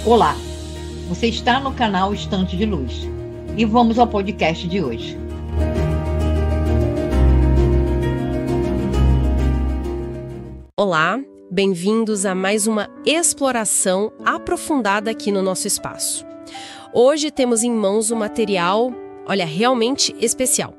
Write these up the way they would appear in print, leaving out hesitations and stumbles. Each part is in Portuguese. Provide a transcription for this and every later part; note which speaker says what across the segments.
Speaker 1: Olá, você está no canal Estante de Luz e vamos ao podcast de hoje.
Speaker 2: Olá, bem-vindos a mais uma exploração aprofundada aqui no nosso espaço. Hoje temos em mãos um material, realmente especial.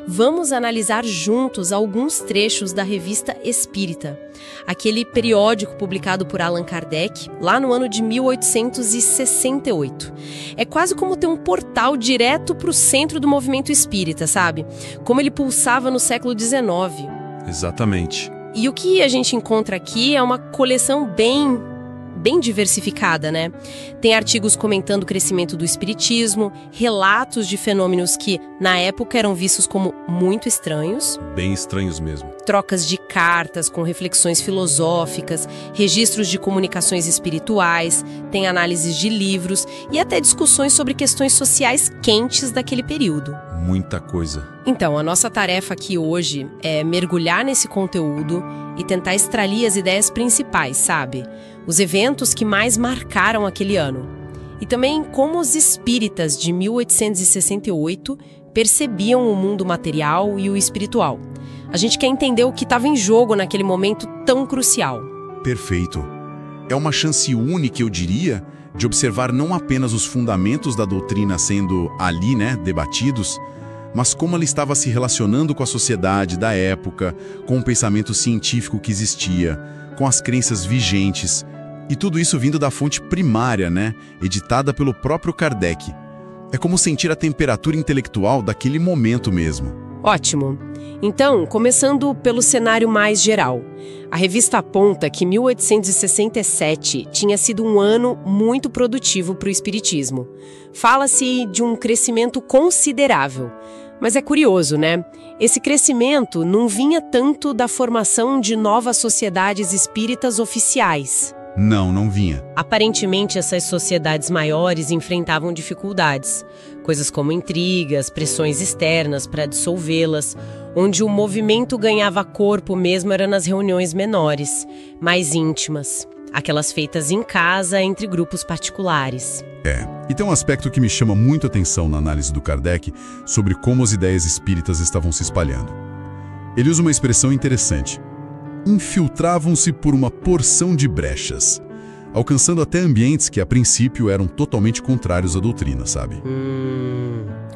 Speaker 2: Vamos analisar juntos alguns trechos da Revista Espírita, aquele periódico publicado por Allan Kardec lá no ano de 1868. É quase como ter um portal direto para o centro do movimento espírita, sabe? Como ele pulsava no século XIX.
Speaker 3: Exatamente.
Speaker 2: E o que a gente encontra aqui é uma coleção bem diversificada, né? Tem artigos comentando o crescimento do espiritismo, relatos de fenômenos que, na época, eram vistos como muito estranhos.
Speaker 3: Bem estranhos mesmo.
Speaker 2: Trocas de cartas com reflexões filosóficas, registros de comunicações espirituais, tem análises de livros e até discussões sobre questões sociais quentes daquele período.
Speaker 3: Muita coisa.
Speaker 2: Então, a nossa tarefa aqui hoje é mergulhar nesse conteúdo e tentar extrair as ideias principais, sabe? Os eventos que mais marcaram aquele ano. E também como os espíritas de 1868 percebiam o mundo material e o espiritual. A gente quer entender o que estava em jogo naquele momento tão crucial.
Speaker 4: Perfeito. É uma chance única, eu diria, de observar não apenas os fundamentos da doutrina sendo ali, debatidos, mas como ela estava se relacionando com a sociedade da época, com o pensamento científico que existia, com as crenças vigentes, e tudo isso vindo da fonte primária, editada pelo próprio Kardec. É como sentir a temperatura intelectual daquele momento mesmo.
Speaker 2: Ótimo. Então, começando pelo cenário mais geral. A revista aponta que 1867 tinha sido um ano muito produtivo para o espiritismo. Fala-se de um crescimento considerável. Mas é curioso, Esse crescimento não vinha tanto da formação de novas sociedades espíritas oficiais.
Speaker 4: Não vinha.
Speaker 2: Aparentemente, essas sociedades maiores enfrentavam dificuldades. Coisas como intrigas, pressões externas para dissolvê-las, onde o movimento ganhava corpo mesmo era nas reuniões menores, mais íntimas. Aquelas feitas em casa entre grupos particulares.
Speaker 4: E tem um aspecto que me chama muito a atenção na análise do Kardec sobre como as ideias espíritas estavam se espalhando. Ele usa uma expressão interessante. Infiltravam-se por uma porção de brechas, alcançando até ambientes que a princípio eram totalmente contrários à doutrina, sabe?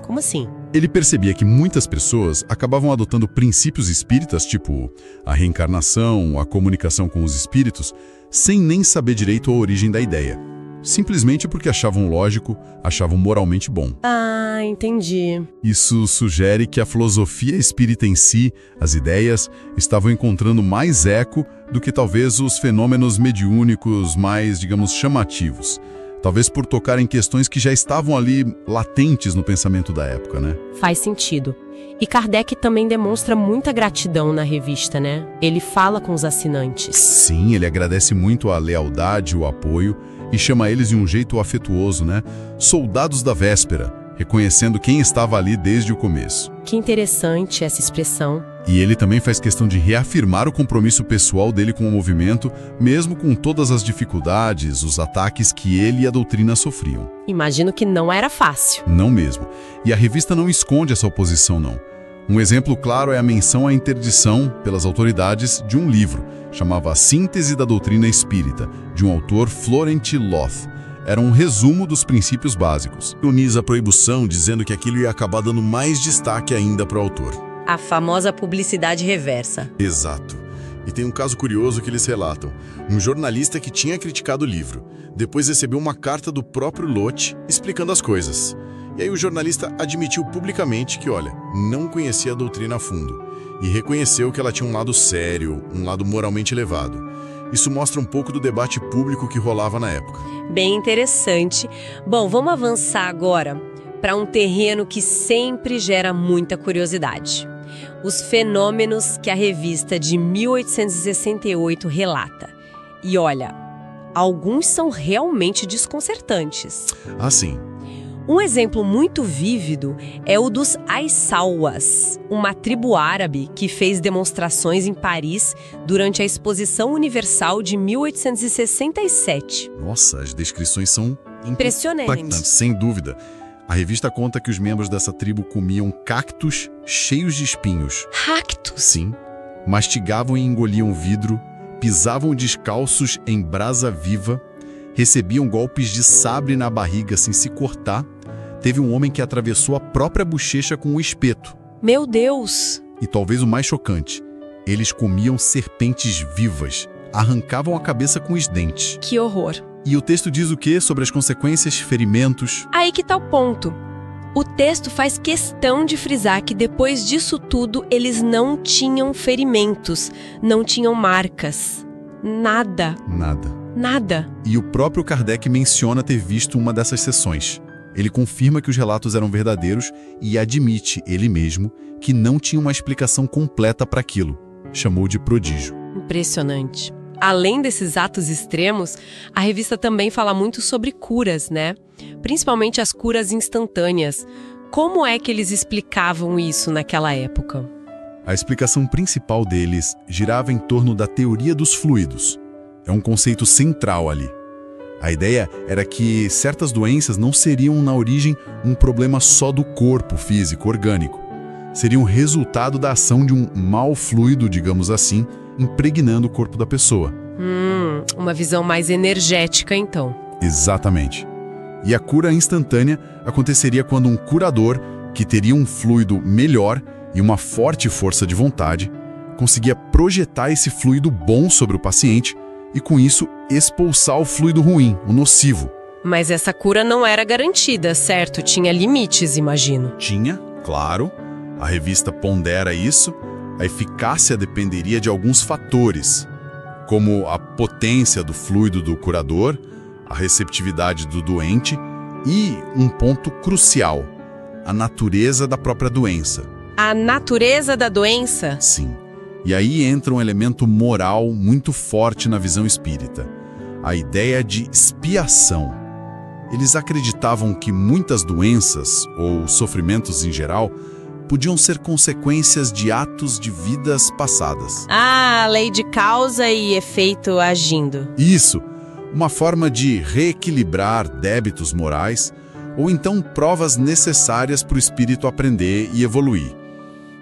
Speaker 2: Como assim?
Speaker 4: Ele percebia que muitas pessoas acabavam adotando princípios espíritas, tipo a reencarnação, a comunicação com os espíritos, sem nem saber direito a origem da ideia. Simplesmente porque achavam lógico, achavam moralmente bom.
Speaker 2: Ah, entendi.
Speaker 4: Isso sugere que a filosofia espírita em si, as ideias, estavam encontrando mais eco do que talvez os fenômenos mediúnicos mais, chamativos. Talvez por tocar em questões que já estavam ali latentes no pensamento da época,
Speaker 2: Faz sentido. E Kardec também demonstra muita gratidão na revista, Ele fala com os assinantes.
Speaker 4: Sim, ele agradece muito a lealdade, o apoio, e chama eles de um jeito afetuoso, soldados da véspera, reconhecendo quem estava ali desde o começo.
Speaker 2: Que interessante essa expressão.
Speaker 4: E ele também faz questão de reafirmar o compromisso pessoal dele com o movimento, mesmo com todas as dificuldades, os ataques que ele e a doutrina sofriam.
Speaker 2: Imagino que não era fácil.
Speaker 4: Não mesmo. E a revista não esconde essa oposição, não. Um exemplo claro é a menção à interdição pelas autoridades de um livro, chamava A Síntese da Doutrina Espírita, de um autor Florent Loth. Era um resumo dos princípios básicos. Uniza a proibição, dizendo que aquilo ia acabar dando mais destaque ainda para o autor.
Speaker 2: A famosa publicidade reversa.
Speaker 4: Exato. E tem um caso curioso que eles relatam. Um jornalista que tinha criticado o livro, depois recebeu uma carta do próprio Loth explicando as coisas. E aí o jornalista admitiu publicamente que, não conhecia a doutrina a fundo e reconheceu que ela tinha um lado sério, um lado moralmente elevado. Isso mostra um pouco do debate público que rolava na época.
Speaker 2: Bem interessante. Bom, vamos avançar agora para um terreno que sempre gera muita curiosidade. Os fenômenos que a revista de 1868 relata. E olha, alguns são realmente desconcertantes.
Speaker 4: Ah, sim.
Speaker 2: Um exemplo muito vívido é o dos Aissawas, uma tribo árabe que fez demonstrações em Paris durante a Exposição Universal de 1867.
Speaker 4: Nossa, as descrições são
Speaker 2: Impressionante.
Speaker 4: impactantes, sem dúvida. A revista conta que os membros dessa tribo comiam cactos cheios de espinhos.
Speaker 2: Cactos?
Speaker 4: Sim. Mastigavam e engoliam vidro, pisavam descalços em brasa viva, recebiam golpes de sabre na barriga sem se cortar. Teve um homem que atravessou a própria bochecha com um espeto.
Speaker 2: Meu Deus!
Speaker 4: E talvez o mais chocante, eles comiam serpentes vivas, arrancavam a cabeça com os dentes.
Speaker 2: Que horror!
Speaker 4: E o texto diz o quê sobre as consequências, ferimentos?
Speaker 2: Aí que tá o ponto. O texto faz questão de frisar que depois disso tudo eles não tinham ferimentos, não tinham marcas. Nada. Nada.
Speaker 4: E o próprio Kardec menciona ter visto uma dessas sessões. Ele confirma que os relatos eram verdadeiros e admite, ele mesmo, que não tinha uma explicação completa para aquilo. Chamou de prodígio.
Speaker 2: Impressionante. Além desses atos extremos, a revista também fala muito sobre curas, né? Principalmente as curas instantâneas. Como é que eles explicavam isso naquela época?
Speaker 4: A explicação principal deles girava em torno da teoria dos fluidos. É um conceito central ali. A ideia era que certas doenças não seriam, na origem, um problema só do corpo físico, orgânico. Seriam resultado da ação de um mau fluido, digamos assim, impregnando o corpo da pessoa.
Speaker 2: Uma visão mais energética, então.
Speaker 4: Exatamente. E a cura instantânea aconteceria quando um curador, que teria um fluido melhor e uma forte força de vontade, conseguia projetar esse fluido bom sobre o paciente e, com isso, expulsar o fluido ruim, o nocivo.
Speaker 2: Mas essa cura não era garantida, certo? Tinha limites, imagino.
Speaker 4: Tinha, claro. A revista pondera isso. A eficácia dependeria de alguns fatores, como a potência do fluido do curador, a receptividade do doente e, um ponto crucial, a natureza da própria doença.
Speaker 2: A natureza da doença?
Speaker 4: Sim. E aí entra um elemento moral muito forte na visão espírita, a ideia de expiação. Eles acreditavam que muitas doenças, ou sofrimentos em geral, podiam ser consequências de atos de vidas passadas.
Speaker 2: Ah, lei de causa e efeito agindo.
Speaker 4: Isso, uma forma de reequilibrar débitos morais, ou então provas necessárias para o espírito aprender e evoluir.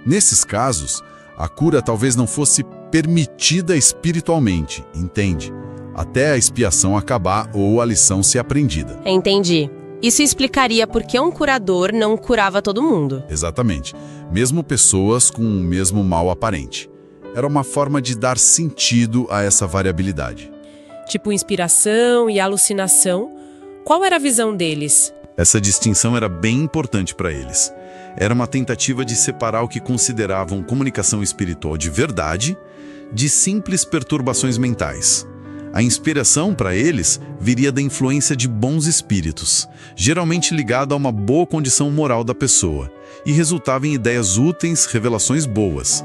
Speaker 4: Nesses casos, a cura talvez não fosse permitida espiritualmente, entende? Até a expiação acabar ou a lição ser aprendida.
Speaker 2: Entendi. Isso explicaria por que um curador não curava todo mundo.
Speaker 4: Exatamente. Mesmo pessoas com o mesmo mal aparente. Era uma forma de dar sentido a essa variabilidade.
Speaker 2: Tipo inspiração e alucinação. Qual era a visão deles?
Speaker 4: Essa distinção era bem importante para eles. Era uma tentativa de separar o que consideravam comunicação espiritual de verdade de simples perturbações mentais. A inspiração, para eles, viria da influência de bons espíritos, geralmente ligada a uma boa condição moral da pessoa, e resultava em ideias úteis, revelações boas.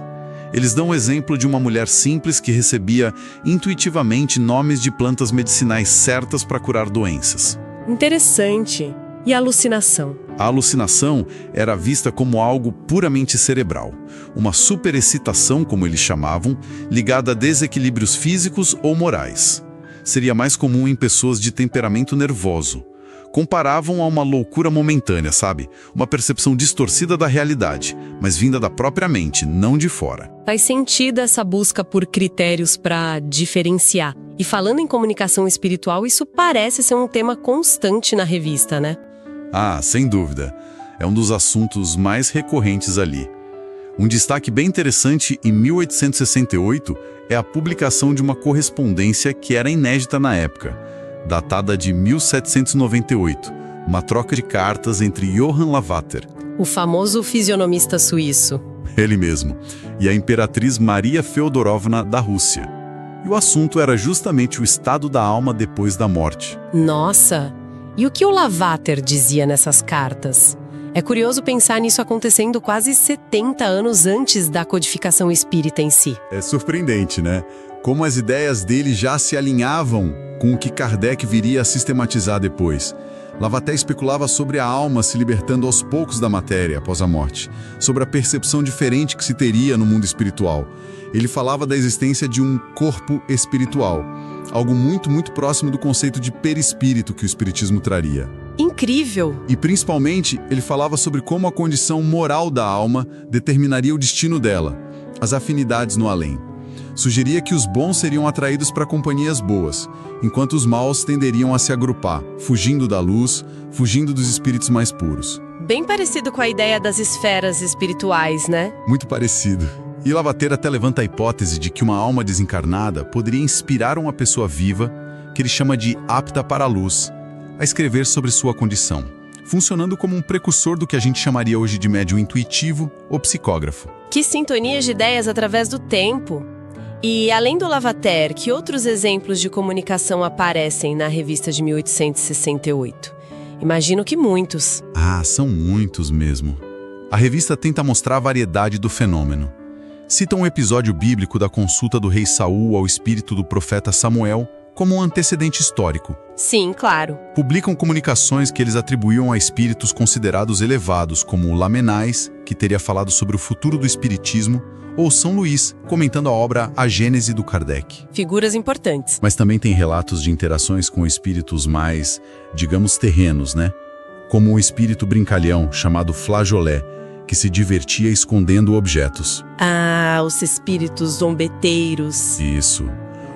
Speaker 4: Eles dão o exemplo de uma mulher simples que recebia intuitivamente nomes de plantas medicinais certas para curar doenças.
Speaker 2: Interessante. E a alucinação?
Speaker 4: A alucinação era vista como algo puramente cerebral, uma superexcitação, como eles chamavam, ligada a desequilíbrios físicos ou morais. Seria mais comum em pessoas de temperamento nervoso. Comparavam a uma loucura momentânea, sabe? Uma percepção distorcida da realidade, mas vinda da própria mente, não de fora.
Speaker 2: Faz sentido essa busca por critérios para diferenciar. E falando em comunicação espiritual, isso parece ser um tema constante na revista, né?
Speaker 4: Ah, sem dúvida. É um dos assuntos mais recorrentes ali. Um destaque bem interessante em 1868 é a publicação de uma correspondência que era inédita na época, datada de 1798, uma troca de cartas entre Johann Lavater,
Speaker 2: o famoso fisionomista suíço,
Speaker 4: ele mesmo, e a imperatriz Maria Feodorovna da Rússia. E o assunto era justamente o estado da alma depois da morte.
Speaker 2: Nossa! E o que o Lavater dizia nessas cartas? É curioso pensar nisso acontecendo quase 70 anos antes da codificação espírita em si.
Speaker 4: É surpreendente, né? Como as ideias dele já se alinhavam com o que Kardec viria a sistematizar depois. Lavater especulava sobre a alma se libertando aos poucos da matéria após a morte, sobre a percepção diferente que se teria no mundo espiritual. Ele falava da existência de um corpo espiritual, algo muito próximo do conceito de perispírito que o espiritismo traria.
Speaker 2: Incrível!
Speaker 4: E principalmente, ele falava sobre como a condição moral da alma determinaria o destino dela, as afinidades no além. Sugeria que os bons seriam atraídos para companhias boas, enquanto os maus tenderiam a se agrupar, fugindo da luz, fugindo dos espíritos mais puros.
Speaker 2: Bem parecido com a ideia das esferas espirituais, né?
Speaker 4: Muito parecido. E Lavater até levanta a hipótese de que uma alma desencarnada poderia inspirar uma pessoa viva, que ele chama de apta para a luz, a escrever sobre sua condição, funcionando como um precursor do que a gente chamaria hoje de médium intuitivo ou psicógrafo.
Speaker 2: Que sintonia de ideias através do tempo! E, além do Lavater, que outros exemplos de comunicação aparecem na revista de 1868? Imagino que muitos.
Speaker 4: Ah, são muitos mesmo. A revista tenta mostrar a variedade do fenômeno. Cita um episódio bíblico da consulta do rei Saul ao espírito do profeta Samuel como um antecedente histórico.
Speaker 2: Sim, claro.
Speaker 4: Publicam comunicações que eles atribuíam a espíritos considerados elevados, como Lamennais, que teria falado sobre o futuro do espiritismo, ou São Luís, comentando a obra A Gênese do Kardec.
Speaker 2: Figuras importantes.
Speaker 4: Mas também tem relatos de interações com espíritos mais, digamos, terrenos, né? Como o espírito brincalhão, chamado Flageolet, que se divertia escondendo objetos.
Speaker 2: Ah, os espíritos zombeteiros.
Speaker 4: Isso.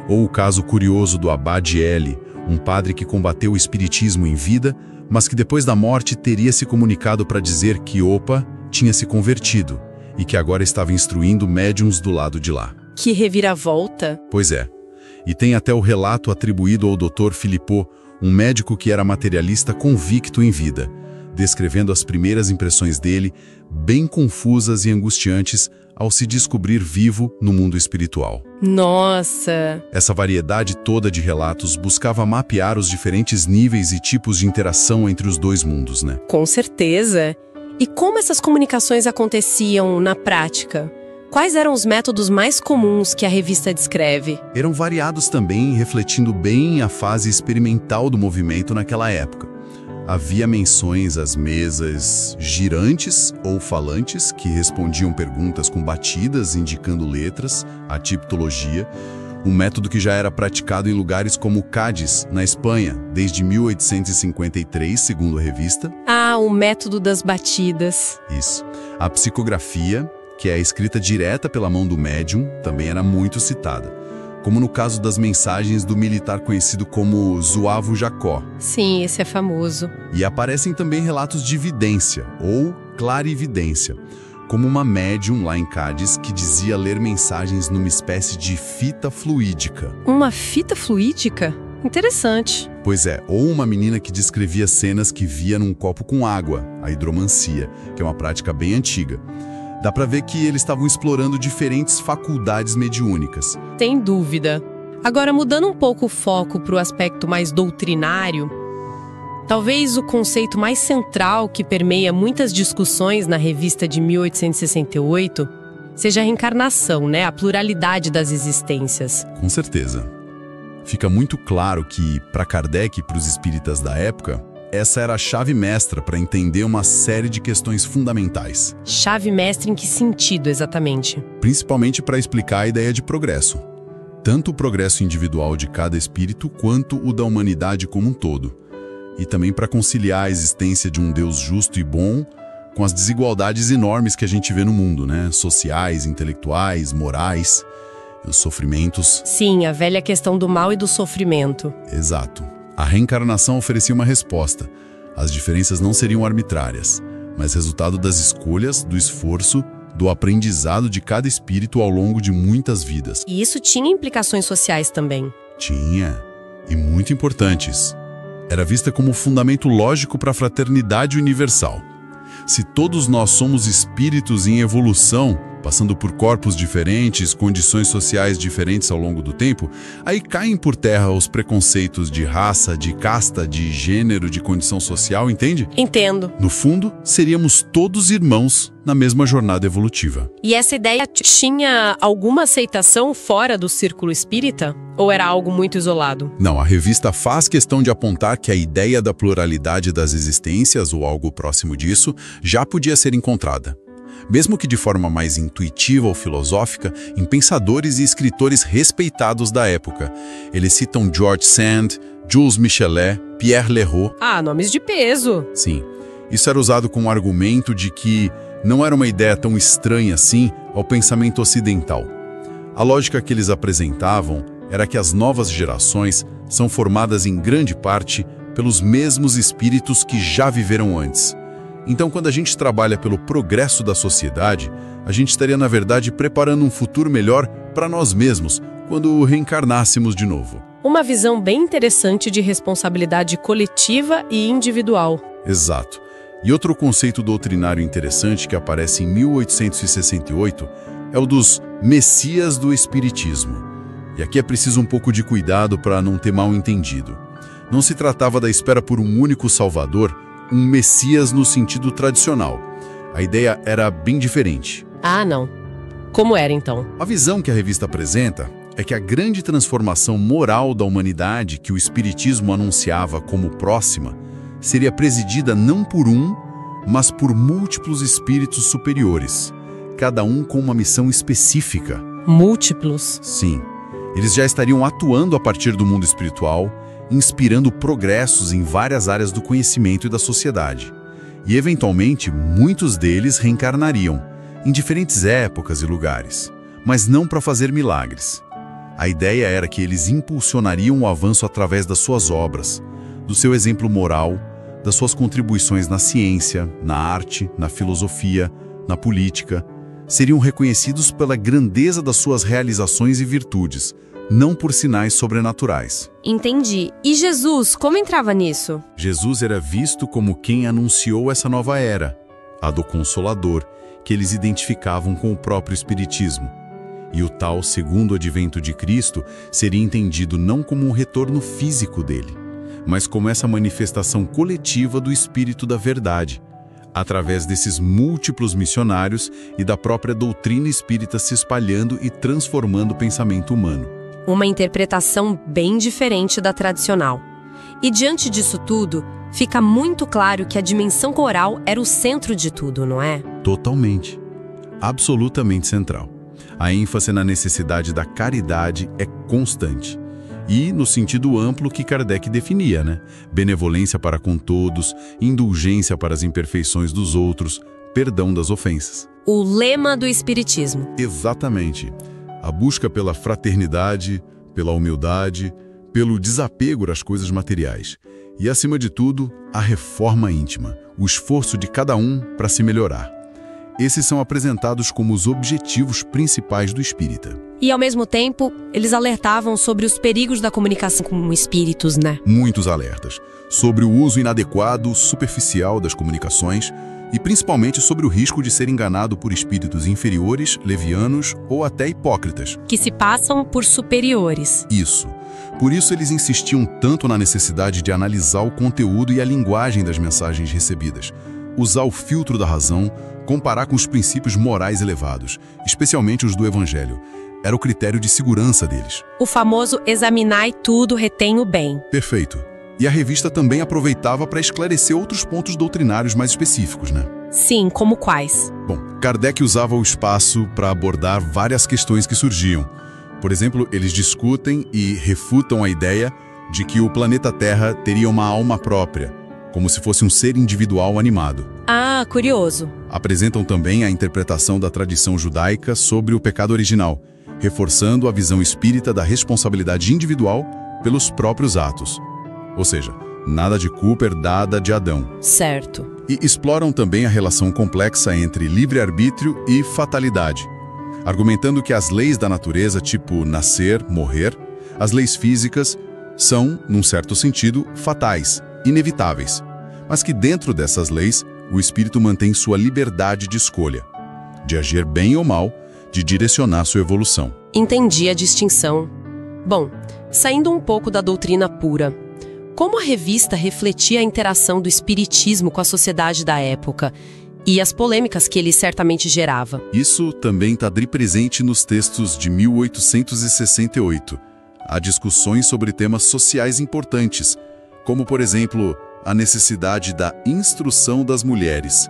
Speaker 4: Ou o caso curioso do Abade L, um padre que combateu o espiritismo em vida, mas que depois da morte teria se comunicado para dizer que, opa, tinha se convertido e que agora estava instruindo médiuns do lado de lá.
Speaker 2: Que reviravolta!
Speaker 4: Pois é. E tem até o relato atribuído ao Dr. Philippot, um médico que era materialista convicto em vida, descrevendo as primeiras impressões dele, bem confusas e angustiantes, ao se descobrir vivo no mundo espiritual.
Speaker 2: Nossa!
Speaker 4: Essa variedade toda de relatos buscava mapear os diferentes níveis e tipos de interação entre os dois mundos, né?
Speaker 2: Com certeza! E como essas comunicações aconteciam na prática? Quais eram os métodos mais comuns que a revista descreve?
Speaker 4: Eram variados também, refletindo bem a fase experimental do movimento naquela época. Havia menções às mesas girantes ou falantes, que respondiam perguntas com batidas, indicando letras, a tipologia, um método que já era praticado em lugares como Cádiz, na Espanha, desde 1853, segundo a revista.
Speaker 2: Ah, o método das batidas.
Speaker 4: Isso. A psicografia, que é a escrita direta pela mão do médium, também era muito citada, como no caso das mensagens do militar conhecido como Zuavo Jacó.
Speaker 2: Sim, esse é famoso.
Speaker 4: E aparecem também relatos de vidência, ou clarividência, como uma médium lá em Cádiz que dizia ler mensagens numa espécie de fita fluídica.
Speaker 2: Uma fita fluídica? Interessante.
Speaker 4: Pois é, ou uma menina que descrevia cenas que via num copo com água, a hidromancia, que é uma prática bem antiga. Dá pra ver que eles estavam explorando diferentes faculdades mediúnicas.
Speaker 2: Sem dúvida. Agora, mudando um pouco o foco para o aspecto mais doutrinário, talvez o conceito mais central que permeia muitas discussões na revista de 1868 seja a reencarnação, né? A pluralidade das existências.
Speaker 4: Com certeza. Fica muito claro que, para Kardec e para os espíritas da época, essa era a chave mestra para entender uma série de questões fundamentais.
Speaker 2: Chave mestra em que sentido, exatamente?
Speaker 4: Principalmente para explicar a ideia de progresso. Tanto o progresso individual de cada espírito, quanto o da humanidade como um todo. E também para conciliar a existência de um Deus justo e bom com as desigualdades enormes que a gente vê no mundo, né? Sociais, intelectuais, morais, os sofrimentos.
Speaker 2: Sim, a velha questão do mal e do sofrimento.
Speaker 4: Exato. A reencarnação oferecia uma resposta. As diferenças não seriam arbitrárias, mas resultado das escolhas, do esforço, do aprendizado de cada espírito ao longo de muitas vidas.
Speaker 2: E isso tinha implicações sociais também.
Speaker 4: Tinha, e muito importantes. Era vista como fundamento lógico para a fraternidade universal. Se todos nós somos espíritos em evolução, passando por corpos diferentes, condições sociais diferentes ao longo do tempo, aí caem por terra os preconceitos de raça, de casta, de gênero, de condição social, entende?
Speaker 2: Entendo.
Speaker 4: No fundo, seríamos todos irmãos na mesma jornada evolutiva.
Speaker 2: E essa ideia tinha alguma aceitação fora do círculo espírita? Ou era algo muito isolado?
Speaker 4: Não, a revista faz questão de apontar que a ideia da pluralidade das existências, ou algo próximo disso, já podia ser encontrada. Mesmo que de forma mais intuitiva ou filosófica, em pensadores e escritores respeitados da época. Eles citam George Sand, Jules Michelet, Pierre Leroux.
Speaker 2: Ah, nomes de peso.
Speaker 4: Sim, isso era usado como argumento de que não era uma ideia tão estranha assim ao pensamento ocidental. A lógica que eles apresentavam era que as novas gerações são formadas em grande parte pelos mesmos espíritos que já viveram antes. Então, quando a gente trabalha pelo progresso da sociedade, a gente estaria, na verdade, preparando um futuro melhor para nós mesmos, quando reencarnássemos de novo.
Speaker 2: Uma visão bem interessante de responsabilidade coletiva e individual.
Speaker 4: Exato. E outro conceito doutrinário interessante que aparece em 1868 é o dos Messias do Espiritismo. E aqui é preciso um pouco de cuidado para não ter mal entendido. Não se tratava da espera por um único Salvador, um Messias no sentido tradicional. A ideia era bem diferente.
Speaker 2: Ah, não. Como era, então?
Speaker 4: A visão que a revista apresenta é que a grande transformação moral da humanidade que o Espiritismo anunciava como próxima seria presidida não por um, mas por múltiplos espíritos superiores, cada um com uma missão específica.
Speaker 2: Múltiplos?
Speaker 4: Sim. Eles já estariam atuando a partir do mundo espiritual, inspirando progressos em várias áreas do conhecimento e da sociedade. E, eventualmente, muitos deles reencarnariam, em diferentes épocas e lugares, mas não para fazer milagres. A ideia era que eles impulsionariam o avanço através das suas obras, do seu exemplo moral, das suas contribuições na ciência, na arte, na filosofia, na política. Seriam reconhecidos pela grandeza das suas realizações e virtudes, não por sinais sobrenaturais.
Speaker 2: Entendi. E Jesus, como entrava nisso?
Speaker 4: Jesus era visto como quem anunciou essa nova era, a do Consolador, que eles identificavam com o próprio Espiritismo. E o tal segundo advento de Cristo seria entendido não como um retorno físico dele, mas como essa manifestação coletiva do Espírito da Verdade, através desses múltiplos missionários e da própria doutrina espírita se espalhando e transformando o pensamento humano.
Speaker 2: Uma interpretação bem diferente da tradicional. E diante disso tudo, fica muito claro que a dimensão moral era o centro de tudo, não é?
Speaker 4: Totalmente. Absolutamente central. A ênfase na necessidade da caridade é constante. E no sentido amplo que Kardec definia, né? Benevolência para com todos, indulgência para as imperfeições dos outros, perdão das ofensas.
Speaker 2: O lema do Espiritismo.
Speaker 4: Exatamente. A busca pela fraternidade, pela humildade, pelo desapego às coisas materiais. E, acima de tudo, a reforma íntima, o esforço de cada um para se melhorar. Esses são apresentados como os objetivos principais do espírita.
Speaker 2: E, ao mesmo tempo, eles alertavam sobre os perigos da comunicação com espíritos, né?
Speaker 4: Muitos alertas. Sobre o uso inadequado, superficial das comunicações e principalmente sobre o risco de ser enganado por espíritos inferiores, levianos ou até hipócritas.
Speaker 2: Que se passam por superiores.
Speaker 4: Isso. Por isso eles insistiam tanto na necessidade de analisar o conteúdo e a linguagem das mensagens recebidas, usar o filtro da razão, comparar com os princípios morais elevados, especialmente os do Evangelho. Era o critério de segurança deles.
Speaker 2: O famoso examinai tudo, retém o bem.
Speaker 4: Perfeito. E a revista também aproveitava para esclarecer outros pontos doutrinários mais específicos, né?
Speaker 2: Sim, como quais?
Speaker 4: Bom, Kardec usava o espaço para abordar várias questões que surgiam. Por exemplo, eles discutem e refutam a ideia de que o planeta Terra teria uma alma própria, como se fosse um ser individual animado.
Speaker 2: Ah, curioso.
Speaker 4: Apresentam também a interpretação da tradição judaica sobre o pecado original, reforçando a visão espírita da responsabilidade individual pelos próprios atos. Ou seja, nada de culpa herdada de Adão.
Speaker 2: Certo.
Speaker 4: E exploram também a relação complexa entre livre-arbítrio e fatalidade, argumentando que as leis da natureza, tipo nascer, morrer, as leis físicas, são, num certo sentido, fatais, inevitáveis, mas que dentro dessas leis, o espírito mantém sua liberdade de escolha, de agir bem ou mal, de direcionar sua evolução.
Speaker 2: Entendi a distinção. Bom, saindo um pouco da doutrina pura, como a revista refletia a interação do espiritismo com a sociedade da época e as polêmicas que ele certamente gerava?
Speaker 4: Isso também está presente nos textos de 1868. Há discussões sobre temas sociais importantes, como, por exemplo, a necessidade da instrução das mulheres.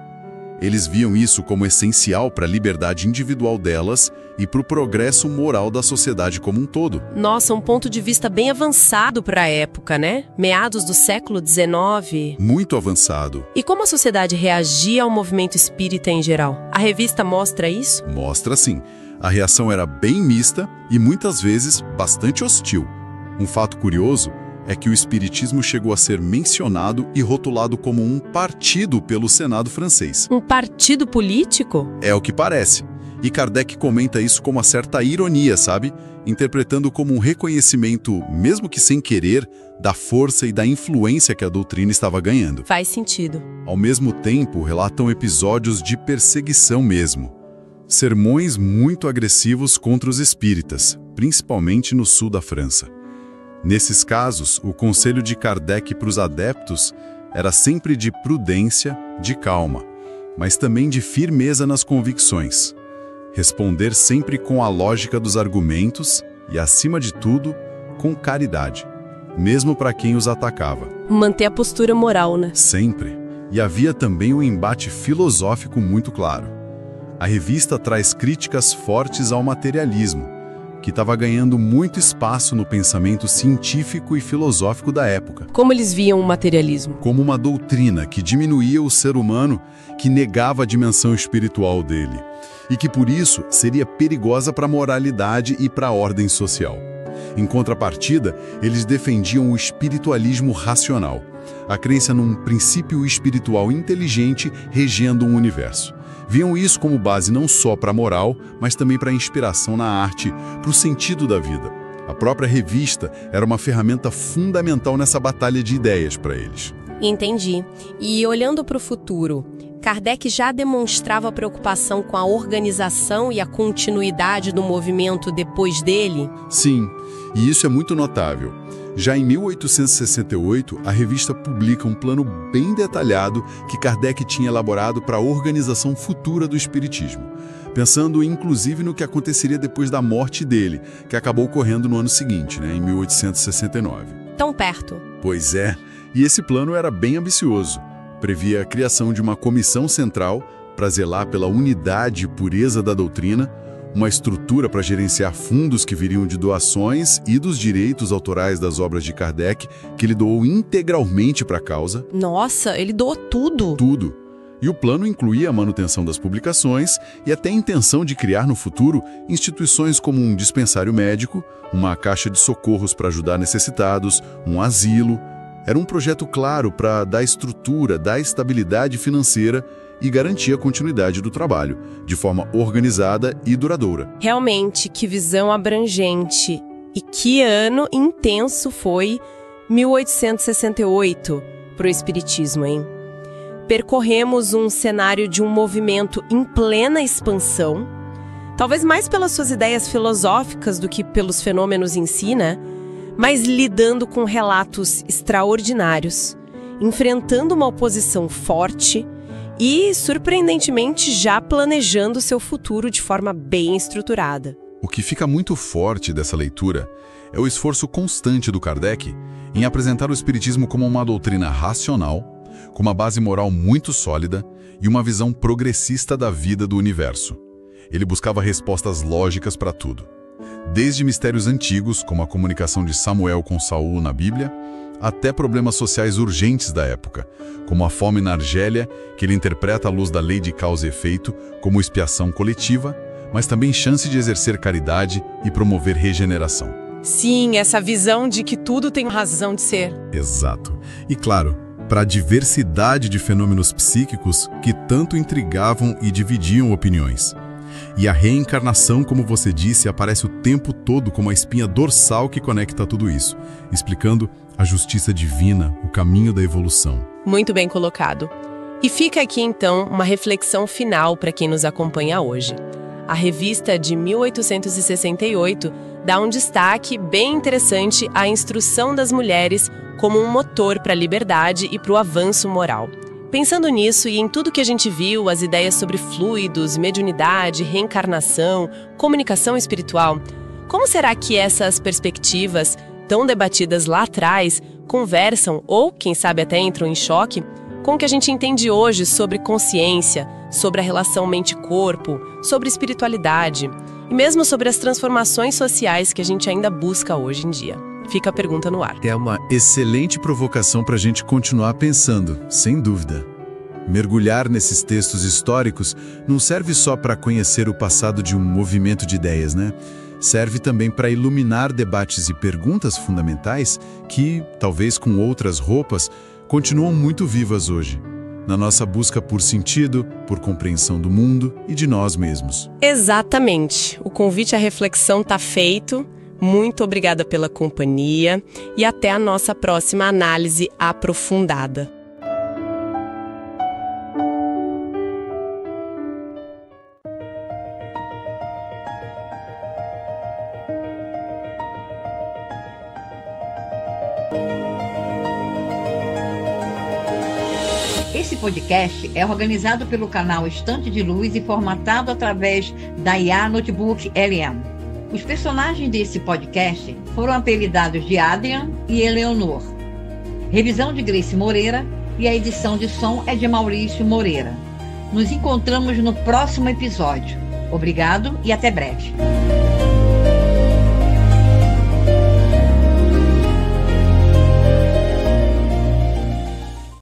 Speaker 4: Eles viam isso como essencial para a liberdade individual delas e para o progresso moral da sociedade como um todo.
Speaker 2: Nossa, um ponto de vista bem avançado para a época, né? Meados do século XIX.
Speaker 4: Muito avançado.
Speaker 2: E como a sociedade reagia ao movimento espírita em geral? A revista mostra isso?
Speaker 4: Mostra sim. A reação era bem mista e muitas vezes bastante hostil. Um fato curioso é que o espiritismo chegou a ser mencionado e rotulado como um partido pelo Senado francês.
Speaker 2: Um partido político?
Speaker 4: É o que parece. E Kardec comenta isso com uma certa ironia, sabe? Interpretando como um reconhecimento, mesmo que sem querer, da força e da influência que a doutrina estava ganhando.
Speaker 2: Faz sentido.
Speaker 4: Ao mesmo tempo, relatam episódios de perseguição mesmo. Sermões muito agressivos contra os espíritas, principalmente no sul da França. Nesses casos, o conselho de Kardec para os adeptos era sempre de prudência, de calma, mas também de firmeza nas convicções. Responder sempre com a lógica dos argumentos e, acima de tudo, com caridade, mesmo para quem os atacava.
Speaker 2: Manter a postura moral, né?
Speaker 4: Sempre. E havia também um embate filosófico muito claro. A revista traz críticas fortes ao materialismo, que estava ganhando muito espaço no pensamento científico e filosófico da época.
Speaker 2: Como eles viam o materialismo?
Speaker 4: Como uma doutrina que diminuía o ser humano, que negava a dimensão espiritual dele, e que por isso seria perigosa para a moralidade e para a ordem social. Em contrapartida, eles defendiam o espiritualismo racional, a crença num princípio espiritual inteligente regendo um universo. Viam isso como base não só para a moral, mas também para a inspiração na arte, para o sentido da vida. A própria revista era uma ferramenta fundamental nessa batalha de ideias para eles.
Speaker 2: Entendi. E olhando para o futuro, Kardec já demonstrava preocupação com a organização e a continuidade do movimento depois dele?
Speaker 4: Sim, e isso é muito notável. Já em 1868, a revista publica um plano bem detalhado que Kardec tinha elaborado para a organização futura do espiritismo, pensando inclusive no que aconteceria depois da morte dele, que acabou ocorrendo no ano seguinte, em 1869.
Speaker 2: Tão perto.
Speaker 4: Pois é, e esse plano era bem ambicioso. Previa a criação de uma comissão central para zelar pela unidade e pureza da doutrina, uma estrutura para gerenciar fundos que viriam de doações e dos direitos autorais das obras de Kardec, que ele doou integralmente para a causa.
Speaker 2: Nossa, ele doou tudo?
Speaker 4: Tudo. E o plano incluía a manutenção das publicações e até a intenção de criar no futuro instituições como um dispensário médico, uma caixa de socorros para ajudar necessitados, um asilo. Era um projeto claro para dar estrutura, dar estabilidade financeira e garantir a continuidade do trabalho, de forma organizada e duradoura.
Speaker 2: Realmente, que visão abrangente. E que ano intenso foi 1868 para o Espiritismo, hein? Percorremos um cenário de um movimento em plena expansão, talvez mais pelas suas ideias filosóficas do que pelos fenômenos em si, né? Mas lidando com relatos extraordinários, enfrentando uma oposição forte e, surpreendentemente, já planejando seu futuro de forma bem estruturada.
Speaker 4: O que fica muito forte dessa leitura é o esforço constante do Kardec em apresentar o Espiritismo como uma doutrina racional, com uma base moral muito sólida e uma visão progressista da vida do universo. Ele buscava respostas lógicas para tudo. Desde mistérios antigos, como a comunicação de Samuel com Saul na Bíblia, até problemas sociais urgentes da época, como a fome na Argélia, que ele interpreta à luz da lei de causa e efeito como expiação coletiva, mas também chance de exercer caridade e promover regeneração.
Speaker 2: Sim, essa visão de que tudo tem razão de ser.
Speaker 4: Exato. E claro, para a diversidade de fenômenos psíquicos que tanto intrigavam e dividiam opiniões. E a reencarnação, como você disse, aparece o tempo todo como a espinha dorsal que conecta tudo isso, explicando a justiça divina, o caminho da evolução.
Speaker 2: Muito bem colocado. E fica aqui, então, uma reflexão final para quem nos acompanha hoje. a revista de 1868 dá um destaque bem interessante à instrução das mulheres como um motor para a liberdade e para o avanço moral. Pensando nisso e em tudo que a gente viu, as ideias sobre fluidos, mediunidade, reencarnação, comunicação espiritual, como será que essas perspectivas, tão debatidas lá atrás, conversam ou, quem sabe, até entram em choque com o que a gente entende hoje sobre consciência, sobre a relação mente-corpo, sobre espiritualidade e mesmo sobre as transformações sociais que a gente ainda busca hoje em dia? Fica a pergunta no ar.
Speaker 4: É uma excelente provocação para a gente continuar pensando, sem dúvida. Mergulhar nesses textos históricos não serve só para conhecer o passado de um movimento de ideias, né? Serve também para iluminar debates e perguntas fundamentais que, talvez com outras roupas, continuam muito vivas hoje, na nossa busca por sentido, por compreensão do mundo e de nós mesmos.
Speaker 2: Exatamente. O convite à reflexão está feito. Muito obrigada pela companhia e até a nossa próxima análise aprofundada.
Speaker 1: Esse podcast é organizado pelo canal Estante de Luz e formatado através da IA Notebook LM. Os personagens desse podcast foram apelidados de Adrian e Eleonor. Revisão de Grace Moreira e a edição de som é de Maurício Moreira. Nos encontramos no próximo episódio. Obrigado e até breve.